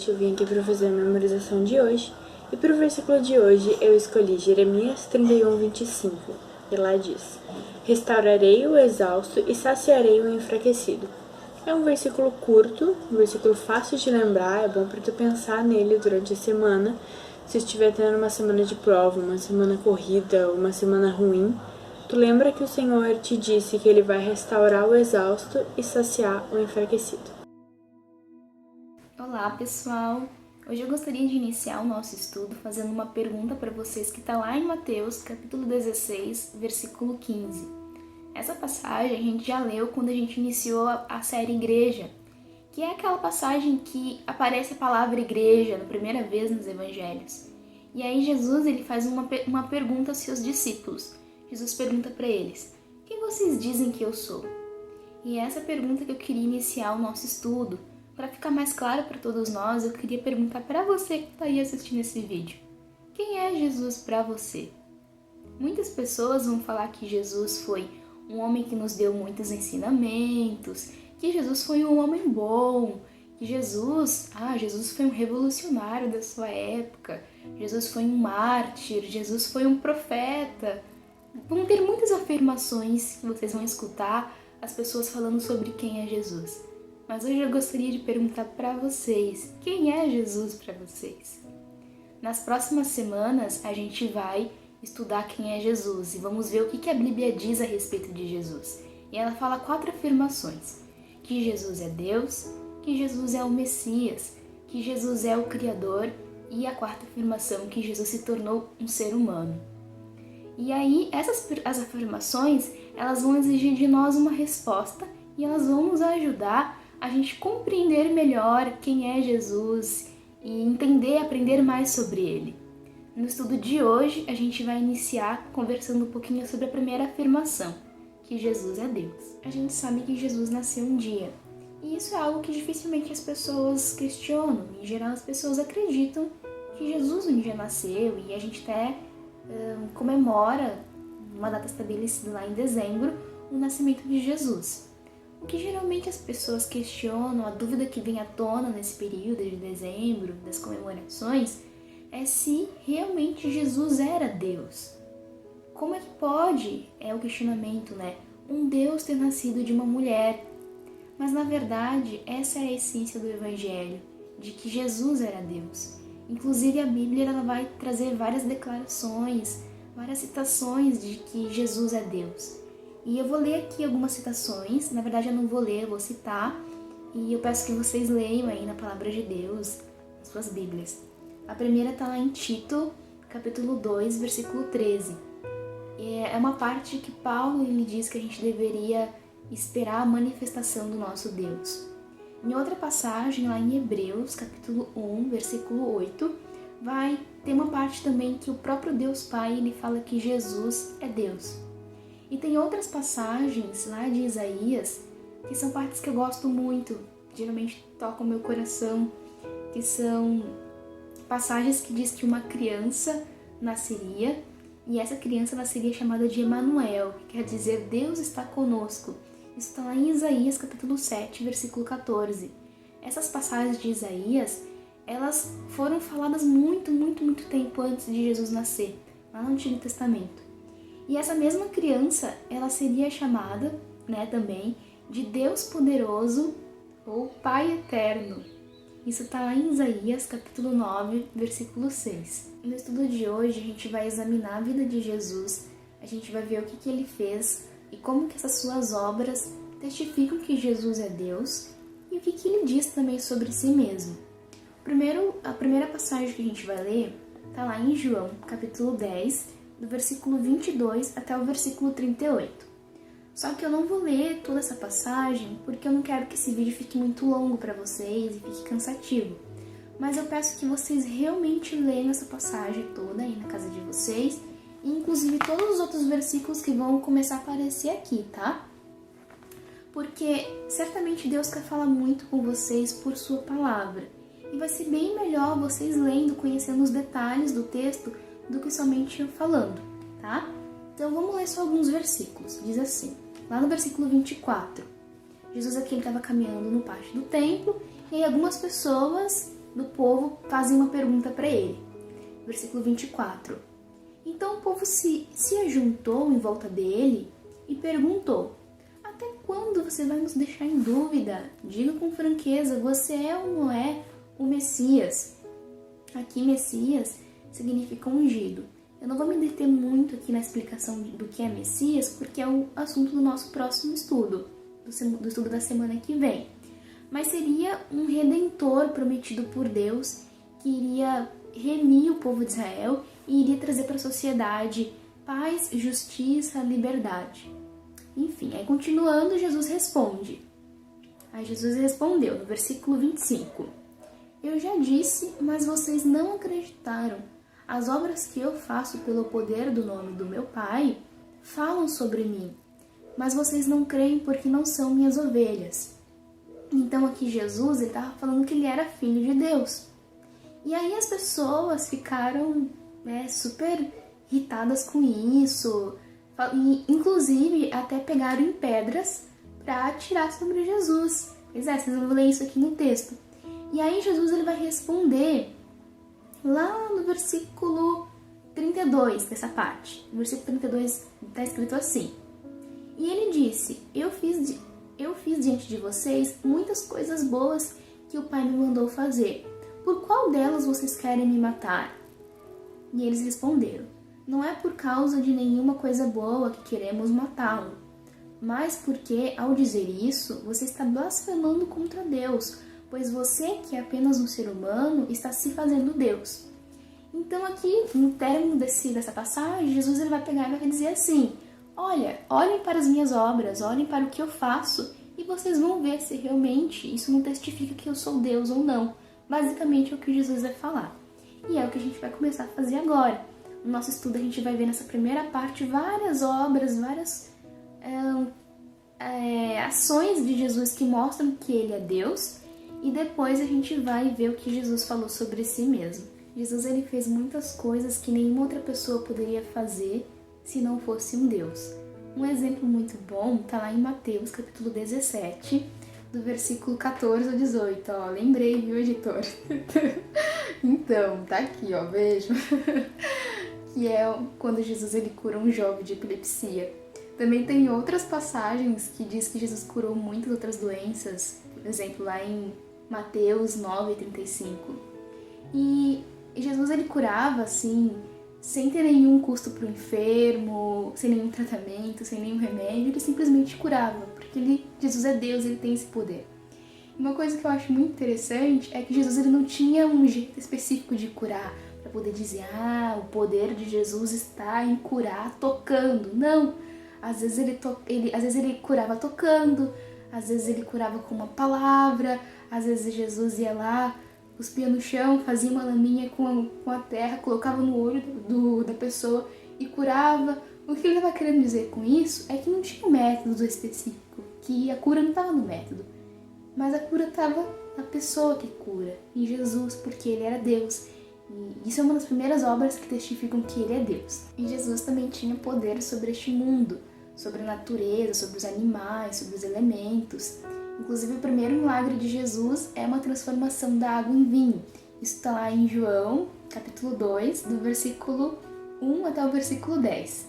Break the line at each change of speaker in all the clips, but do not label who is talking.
noite, eu vim aqui para fazer a memorização de hoje, e para o versículo de hoje eu escolhi Jeremias 31:25, e lá diz: Restaurarei o exausto e saciarei o enfraquecido. É um versículo curto, um versículo fácil de lembrar, é bom para tu pensar nele durante a semana, se estiver tendo uma semana de prova, uma semana corrida, uma semana ruim. Tu lembra que o Senhor te disse que Ele vai restaurar o exausto e saciar o enfraquecido.
Olá pessoal! Hoje eu gostaria de iniciar o nosso estudo fazendo uma pergunta para vocês que está lá em Mateus capítulo 16, versículo 15. Essa passagem a gente já leu quando a gente iniciou a série Igreja, que é aquela passagem que aparece a palavra igreja na primeira vez nos evangelhos. E aí Jesus ele faz uma pergunta aos seus discípulos. Jesus pergunta para eles: quem vocês dizem que eu sou? E é essa pergunta que eu queria iniciar o nosso estudo. Para ficar mais claro para todos nós, eu queria perguntar para você que está aí assistindo esse vídeo: quem é Jesus para você? Muitas pessoas vão falar que Jesus foi um homem que nos deu muitos ensinamentos, que Jesus foi um homem bom, que Jesus foi um revolucionário da sua época, Jesus foi um mártir, Jesus foi um profeta. Vão ter muitas afirmações que vocês vão escutar as pessoas falando sobre quem é Jesus. Mas hoje eu gostaria de perguntar para vocês: quem é Jesus para vocês? Nas próximas semanas a gente vai estudar quem é Jesus e vamos ver o que a Bíblia diz a respeito de Jesus. E ela fala 4 afirmações: que Jesus é Deus, que Jesus é o Messias, que Jesus é o Criador e a 4ª afirmação, que Jesus se tornou um ser humano. E aí as afirmações elas vão exigir de nós uma resposta e elas vão nos ajudar a gente compreender melhor quem é Jesus e entender, aprender mais sobre ele. No estudo de hoje, a gente vai iniciar conversando um pouquinho sobre a primeira afirmação, que Jesus é Deus. A gente sabe que Jesus nasceu um dia, e isso é algo que dificilmente as pessoas questionam. Em geral, as pessoas acreditam que Jesus um dia nasceu, e a gente até comemora, uma data estabelecida lá em dezembro, o nascimento de Jesus. O que geralmente as pessoas questionam, a dúvida que vem à tona nesse período de dezembro, das comemorações, é se realmente Jesus era Deus. Como é que pode, é o questionamento, um Deus ter nascido de uma mulher? Mas na verdade, essa é a essência do Evangelho, de que Jesus era Deus. Inclusive a Bíblia ela vai trazer várias declarações, várias citações de que Jesus é Deus. E eu vou ler aqui algumas citações, na verdade eu não vou ler, eu vou citar, e eu peço que vocês leiam aí na Palavra de Deus, nas suas Bíblias. A primeira está lá em Tito, capítulo 2, versículo 13. É uma parte que Paulo ele diz que a gente deveria esperar a manifestação do nosso Deus. Em outra passagem, lá em Hebreus, capítulo 1, versículo 8, vai ter uma parte também que o próprio Deus Pai ele fala que Jesus é Deus. E tem outras passagens lá de Isaías, que são partes que eu gosto muito, que geralmente tocam o meu coração, que são passagens que diz que uma criança nasceria, e essa criança nasceria chamada de Emanuel, que quer dizer Deus está conosco. Isso está lá em Isaías capítulo 7, versículo 14. Essas passagens de Isaías, elas foram faladas muito tempo antes de Jesus nascer, lá no Antigo Testamento. E essa mesma criança, ela seria chamada, também, de Deus Poderoso ou Pai Eterno. Isso está lá em Isaías, capítulo 9, versículo 6. No estudo de hoje, a gente vai examinar a vida de Jesus, a gente vai ver o que ele fez e como que essas suas obras testificam que Jesus é Deus e o que ele diz também sobre si mesmo. A primeira passagem que a gente vai ler está lá em João, capítulo 10, do versículo 22 até o versículo 38. Só que eu não vou ler toda essa passagem porque eu não quero que esse vídeo fique muito longo para vocês e fique cansativo. Mas eu peço que vocês realmente leiam essa passagem toda aí na casa de vocês e inclusive todos os outros versículos que vão começar a aparecer aqui, tá? Porque certamente Deus quer falar muito com vocês por sua palavra. E vai ser bem melhor vocês lendo, conhecendo os detalhes do texto, do que somente eu falando, tá? Então vamos ler só alguns versículos. Diz assim, lá no versículo 24, Jesus aqui estava caminhando no pátio do templo e aí algumas pessoas do povo fazem uma pergunta para ele. Versículo 24. Então o povo se ajuntou em volta dele e perguntou: até quando você vai nos deixar em dúvida? Diga com franqueza, você é ou não é o Messias? Aqui Messias significa ungido. Eu não vou me deter muito aqui na explicação do que é Messias, porque é o assunto do nosso próximo estudo, do estudo da semana que vem. Mas seria um redentor prometido por Deus, que iria remir o povo de Israel e iria trazer para a sociedade paz, justiça, liberdade. Enfim, aí continuando, Jesus responde. Aí Jesus respondeu no versículo 25. Eu já disse, mas vocês não acreditaram. As obras que eu faço pelo poder do nome do meu Pai falam sobre mim, mas vocês não creem porque não são minhas ovelhas. Então aqui Jesus estava falando que ele era filho de Deus. E aí as pessoas ficaram super irritadas com isso, e inclusive até pegaram em pedras para atirar sobre Jesus. Pois é, vocês vão ler isso aqui no texto. E aí Jesus ele vai responder lá no versículo 32 dessa parte. No versículo 32 está escrito assim. E ele disse, eu fiz diante de vocês muitas coisas boas que o Pai me mandou fazer. Por qual delas vocês querem me matar? E eles responderam, não é por causa de nenhuma coisa boa que queremos matá-lo, mas porque, ao dizer isso, você está blasfemando contra Deus, pois você, que é apenas um ser humano, está se fazendo Deus. Então aqui, no término dessa passagem, Jesus ele vai pegar e vai dizer assim, olhem para as minhas obras, olhem para o que eu faço, e vocês vão ver se realmente isso não testifica que eu sou Deus ou não. Basicamente é o que Jesus vai falar. E é o que a gente vai começar a fazer agora. No nosso estudo a gente vai ver nessa primeira parte várias obras, várias ações de Jesus que mostram que ele é Deus. E depois a gente vai ver o que Jesus falou sobre si mesmo. Jesus ele fez muitas coisas que nenhuma outra pessoa poderia fazer se não fosse um Deus. Um exemplo muito bom está lá em Mateus, capítulo 17, do versículo 14 ao 18. Ó, lembrei, viu, editor? Então, tá aqui, ó, veja. Que é quando Jesus ele cura um jovem de epilepsia. Também tem outras passagens que diz que Jesus curou muitas outras doenças. Por exemplo, lá em Mateus 9:35. E Jesus ele curava, assim, sem ter nenhum custo para o enfermo, sem nenhum tratamento, sem nenhum remédio, ele simplesmente curava, porque Jesus é Deus, ele tem esse poder. Uma coisa que eu acho muito interessante é que Jesus ele não tinha um jeito específico de curar, para poder dizer, o poder de Jesus está em curar tocando. Não! Às vezes ele curava tocando, às vezes ele curava com uma palavra, às vezes Jesus ia lá, cuspia no chão, fazia uma laminha com a terra, colocava no olho da pessoa e curava. O que ele estava querendo dizer com isso é que não tinha um método específico, que a cura não estava no método, mas a cura estava na pessoa que cura, em Jesus, porque ele era Deus. E isso é uma das primeiras obras que testificam que ele é Deus. E Jesus também tinha poder sobre este mundo, sobre a natureza, sobre os animais, sobre os elementos. Inclusive, o primeiro milagre de Jesus é uma transformação da água em vinho. Isso está lá em João, capítulo 2, do versículo 1 até o versículo 10.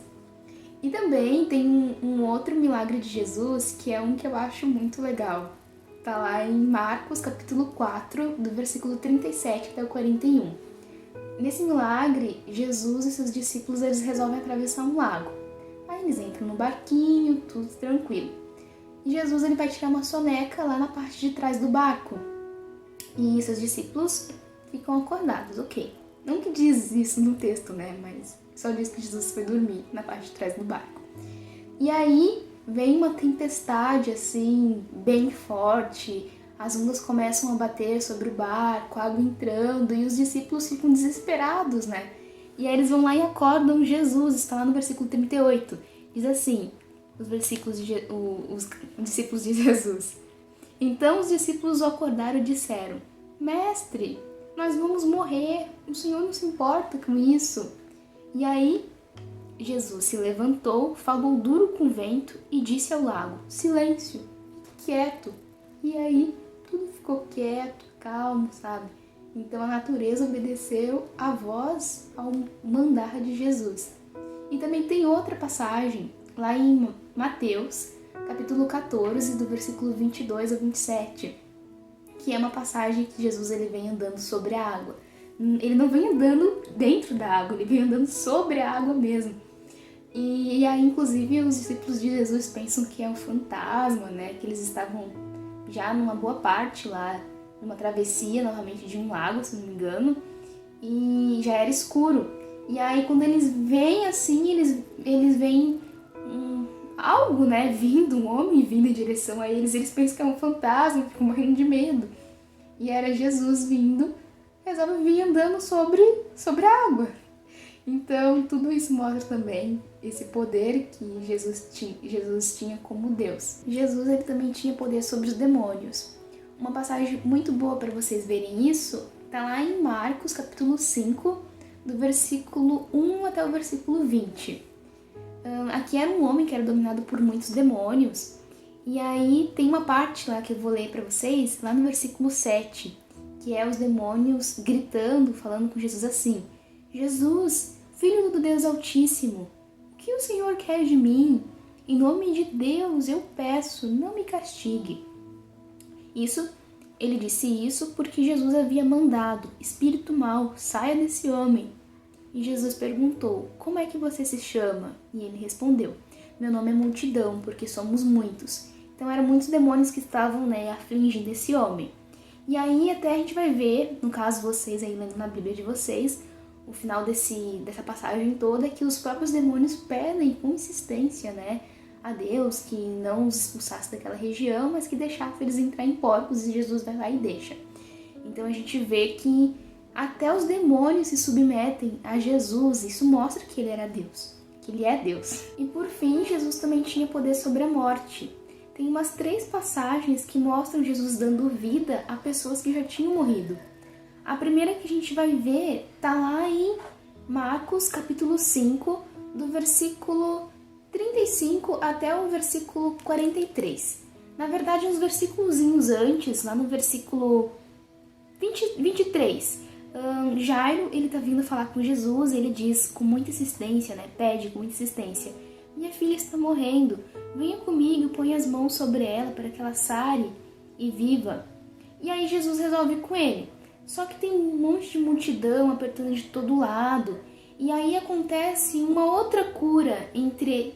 E também tem um outro milagre de Jesus, que é um que eu acho muito legal. Está lá em Marcos, capítulo 4, do versículo 37 até o 41. Nesse milagre, Jesus e seus discípulos eles resolvem atravessar um lago. Aí eles entram no barquinho, tudo tranquilo. E Jesus ele vai tirar uma soneca lá na parte de trás do barco. E seus discípulos ficam acordados, ok. Não que diz isso no texto, né? Mas só diz que Jesus foi dormir na parte de trás do barco. E aí vem uma tempestade, assim, bem forte. As ondas começam a bater sobre o barco, a água entrando. E os discípulos ficam desesperados, né? E aí eles vão lá e acordam Jesus. Está lá no versículo 38. Diz assim... os discípulos de Jesus. Então os discípulos o acordaram e disseram, Mestre, nós vamos morrer, o Senhor não se importa com isso. E aí Jesus se levantou, falou duro com o vento e disse ao lago, silêncio, fique quieto. E aí tudo ficou quieto, calmo, sabe? Então a natureza obedeceu à voz, ao mandar de Jesus. E também tem outra passagem, lá em Mateus, capítulo 14, do versículo 22 a 27, que é uma passagem que Jesus ele vem andando sobre a água. Ele não vem andando dentro da água, ele vem andando sobre a água mesmo. E aí, inclusive, os discípulos de Jesus pensam que é um fantasma, né? Que eles estavam já numa boa parte lá, numa travessia, novamente, de um lago, se não me engano, e já era escuro. E aí, quando eles veem assim, eles veem algo, né, vindo, um homem vindo em direção a eles pensam que é um fantasma, ficam morrendo de medo. E era Jesus vindo, resolve vir andando sobre a água. Então, tudo isso mostra também esse poder que Jesus tinha como Deus. Jesus ele também tinha poder sobre os demônios. Uma passagem muito boa para vocês verem isso está lá em Marcos, capítulo 5, do versículo 1 até o versículo 20. Aqui era um homem que era dominado por muitos demônios. E aí tem uma parte lá que eu vou ler para vocês, lá no versículo 7, que é os demônios gritando, falando com Jesus assim: Jesus, Filho do Deus Altíssimo, o que o Senhor quer de mim? Em nome de Deus eu peço, não me castigue. Ele disse isso porque Jesus havia mandado: espírito mau, saia desse homem. E Jesus perguntou: como é que você se chama? E ele respondeu: meu nome é Multidão, porque somos muitos. Então eram muitos demônios que estavam, afligindo esse homem. E aí até a gente vai ver, no caso vocês aí lendo na Bíblia de vocês, o final dessa passagem toda é que os próprios demônios pedem com insistência, a Deus que não os expulsasse daquela região, mas que deixasse eles entrar em porcos, e Jesus vai lá e deixa. Então a gente vê que até os demônios se submetem a Jesus. Isso mostra que ele era Deus, que ele é Deus. E por fim, Jesus também tinha poder sobre a morte. Tem umas 3 passagens que mostram Jesus dando vida a pessoas que já tinham morrido. A primeira que a gente vai ver está lá em Marcos, capítulo 5, do versículo 35 até o versículo 43. Na verdade, uns versículos antes, lá no versículo 23, Jairo, ele tá vindo falar com Jesus, e ele diz com muita insistência, pede com muita insistência: minha filha está morrendo, venha comigo, põe as mãos sobre ela para que ela sare e viva. E aí Jesus resolve ir com ele. Só que tem um monte de multidão apertando de todo lado. E aí acontece uma outra cura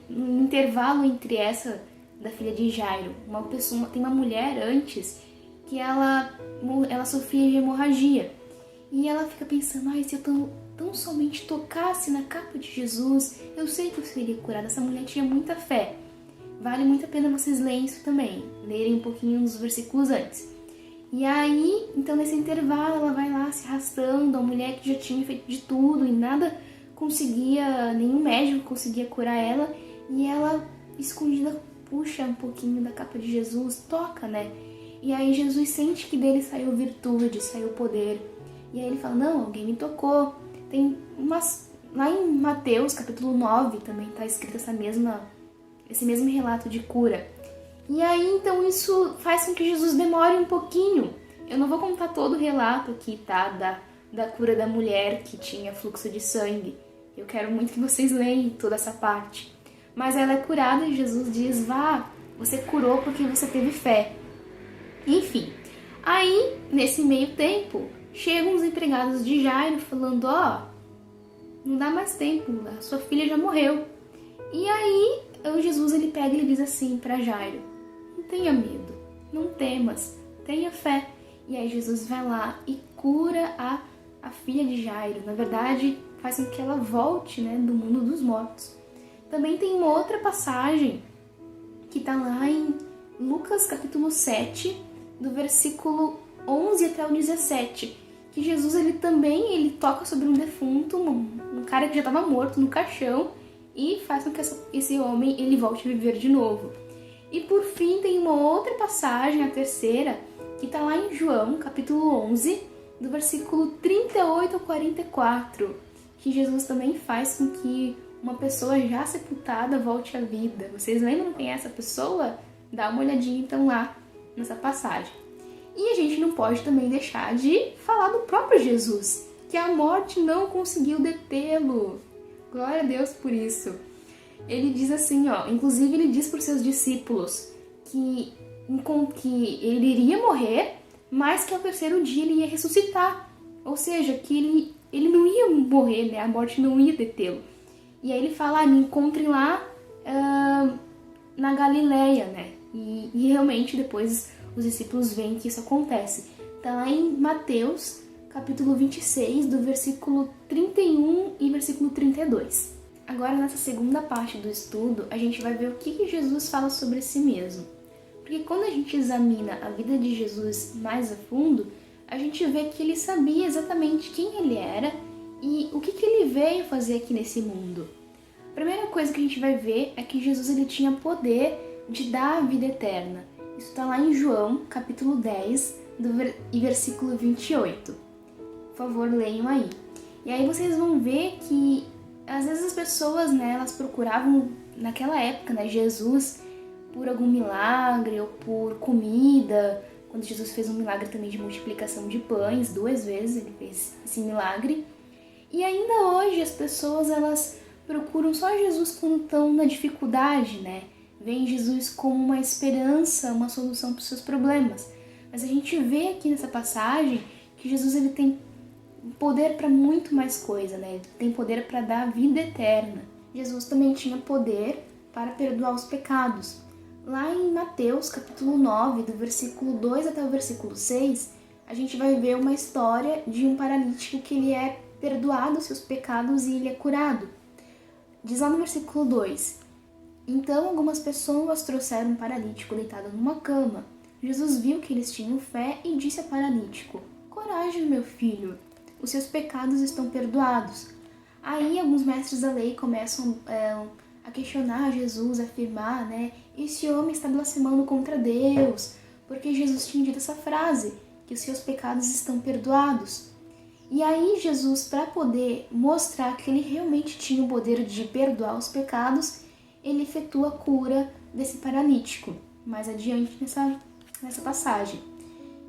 no intervalo entre essa da filha de Jairo. Tem uma mulher antes que ela sofria de hemorragia. E ela fica pensando: se eu tão somente tocasse na capa de Jesus, eu sei que eu seria curada. Essa mulher tinha muita fé. Vale muito a pena vocês lerem isso também, lerem um pouquinho nos versículos antes. E aí, então nesse intervalo, ela vai lá se arrastando, a mulher que já tinha feito de tudo e nada conseguia, nenhum médico conseguia curar ela, e ela, escondida, puxa um pouquinho da capa de Jesus, toca, E aí Jesus sente que dele saiu virtude, saiu poder. E aí ele fala: não, alguém me tocou. Tem lá em Mateus, capítulo 9, também está escrito esse mesmo relato de cura. E aí, então, isso faz com que Jesus demore um pouquinho. Eu não vou contar todo o relato aqui, tá? Da cura da mulher que tinha fluxo de sangue. Eu quero muito que vocês leiam toda essa parte. Mas ela é curada e Jesus diz: vá, você curou porque você teve fé. Enfim, aí, nesse meio tempo, chegam os empregados de Jairo falando: não dá mais tempo, a sua filha já morreu. E aí, Jesus ele pega e ele diz assim para Jairo: não tenha medo, não temas, tenha fé. E aí Jesus vai lá e cura a filha de Jairo. Na verdade, faz com que ela volte, do mundo dos mortos. Também tem uma outra passagem que está lá em Lucas capítulo 7, do versículo 11 até o 17, que Jesus ele toca sobre um defunto, um cara que já estava morto no caixão, e faz com que esse homem ele volte a viver de novo. E por fim tem uma outra passagem, a terceira, que está lá em João, capítulo 11, do versículo 38 ao 44, que Jesus também faz com que uma pessoa já sepultada volte à vida. Vocês lembram quem é essa pessoa? Dá uma olhadinha então lá nessa passagem. E a gente não pode também deixar de falar do próprio Jesus, que a morte não conseguiu detê-lo. Glória a Deus por isso. Ele diz assim, inclusive ele diz para os seus discípulos que ele iria morrer, mas que ao terceiro dia ele ia ressuscitar. Ou seja, que ele não ia morrer, né? A morte não ia detê-lo. E aí ele fala, me encontrem lá na Galileia, né? E realmente depois os discípulos veem que isso acontece. Tá lá em Mateus, capítulo 26, do versículo 31 e versículo 32. Agora, nessa segunda parte do estudo, a gente vai ver o que Jesus fala sobre si mesmo. Porque quando a gente examina a vida de Jesus mais a fundo, a gente vê que ele sabia exatamente quem ele era e o que ele veio fazer aqui nesse mundo. A primeira coisa que a gente vai ver é que Jesus ele tinha poder de dar a vida eterna. Isso está lá em João, capítulo 10, e versículo 28. Por favor, leiam aí. E aí vocês vão ver que às vezes as pessoas, né, elas procuravam naquela época, né, Jesus por algum milagre ou por comida. Quando Jesus fez um milagre também de multiplicação de pães, 2 vezes ele fez esse milagre. E ainda hoje as pessoas, elas procuram só Jesus quando estão na dificuldade, né? Veem Jesus como uma esperança, uma solução para os seus problemas. Mas a gente vê aqui nessa passagem que Jesus ele tem poder para muito mais coisa, né? Ele tem poder para dar a vida eterna. Jesus também tinha poder para perdoar os pecados. Lá em Mateus, capítulo 9, do versículo 2 até o versículo 6, a gente vai ver uma história de um paralítico que ele é perdoado os seus pecados e ele é curado. Diz lá no versículo 2, então algumas pessoas trouxeram um paralítico deitado numa cama. Jesus viu que eles tinham fé e disse ao paralítico, coragem, meu filho, os seus pecados estão perdoados. Aí alguns mestres da lei começam a questionar Jesus, a afirmar, né? Esse homem está blasfemando contra Deus, porque Jesus tinha dito essa frase, que os seus pecados estão perdoados. E aí Jesus, para poder mostrar que ele realmente tinha o poder de perdoar os pecados, ele efetua a cura desse paralítico, mais adiante nessa passagem.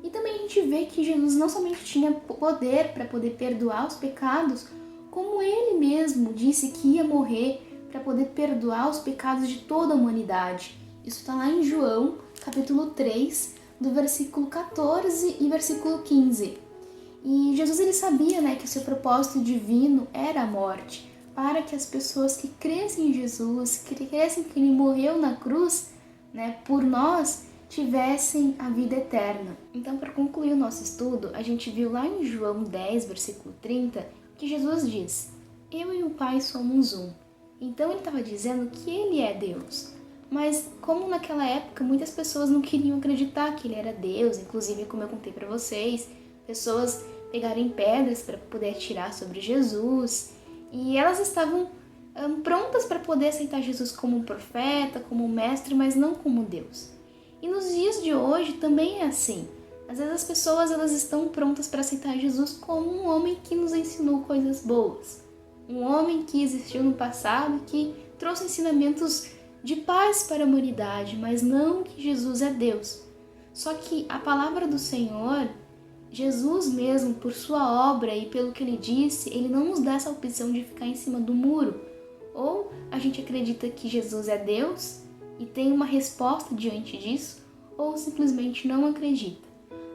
E também a gente vê que Jesus não somente tinha poder para poder perdoar os pecados, como ele mesmo disse que ia morrer para poder perdoar os pecados de toda a humanidade. Isso está lá em João, capítulo 3, do versículo 14 e versículo 15. E Jesus ele sabia, né, que o seu propósito divino era a morte, para que as pessoas que crescem em Jesus, que crescem que ele morreu na cruz, né, por nós, tivessem a vida eterna. Então, para concluir o nosso estudo, a gente viu lá em João 10, versículo 30, que Jesus diz, eu e o Pai somos um. Então, ele estava dizendo que ele é Deus. Mas, como naquela época, muitas pessoas não queriam acreditar que ele era Deus, inclusive, como eu contei para vocês, pessoas pegarem pedras para poder atirar sobre Jesus, e elas estavam prontas para poder aceitar Jesus como um profeta, como um mestre, mas não como Deus. E nos dias de hoje também é assim. Às vezes as pessoas elas estão prontas para aceitar Jesus como um homem que nos ensinou coisas boas. Um homem que existiu no passado, que trouxe ensinamentos de paz para a humanidade, mas não que Jesus é Deus. Só que a palavra do Senhor, Jesus mesmo, por sua obra e pelo que ele disse, ele não nos dá essa opção de ficar em cima do muro. Ou a gente acredita que Jesus é Deus e tem uma resposta diante disso, ou simplesmente não acredita.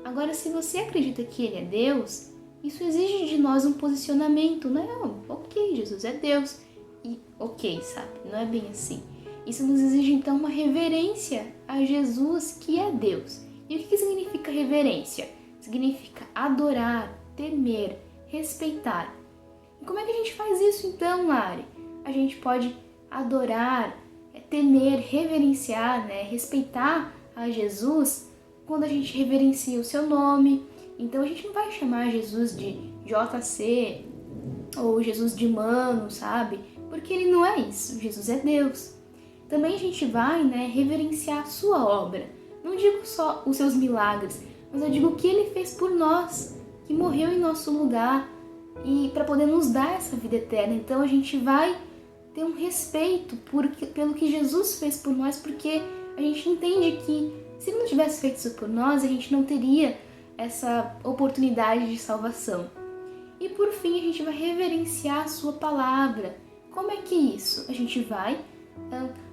Agora, se você acredita que ele é Deus, isso exige de nós um posicionamento. Não, ok, Jesus é Deus. E ok, sabe? Não é bem assim. Isso nos exige, então, uma reverência a Jesus, que é Deus. E o que significa reverência? Significa adorar, temer, respeitar. E como é que a gente faz isso, então, Lari? A gente pode adorar, temer, reverenciar, né? Respeitar a Jesus quando a gente reverencia o seu nome. Então a gente não vai chamar Jesus de JC ou Jesus de Mano, sabe? Porque ele não é isso, Jesus é Deus. Também a gente vai, né, reverenciar a sua obra. Não digo só os seus milagres, mas eu digo o que ele fez por nós, que morreu em nosso lugar e para poder nos dar essa vida eterna. Então a gente vai ter um respeito pelo que Jesus fez por nós, porque a gente entende que se ele não tivesse feito isso por nós, a gente não teria essa oportunidade de salvação. E por fim, a gente vai reverenciar a sua palavra. Como é que é isso? A gente vai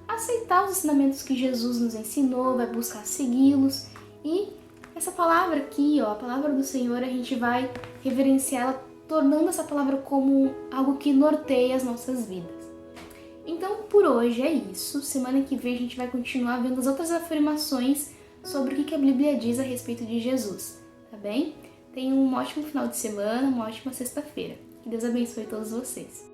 aceitar os ensinamentos que Jesus nos ensinou, vai buscar segui-los, e essa palavra aqui, a palavra do Senhor, a gente vai reverenciá-la, tornando essa palavra como algo que norteia as nossas vidas. Então, por hoje é isso. Semana que vem a gente vai continuar vendo as outras afirmações sobre o que a Bíblia diz a respeito de Jesus, tá bem? Tenham um ótimo final de semana, uma ótima sexta-feira. Que Deus abençoe todos vocês.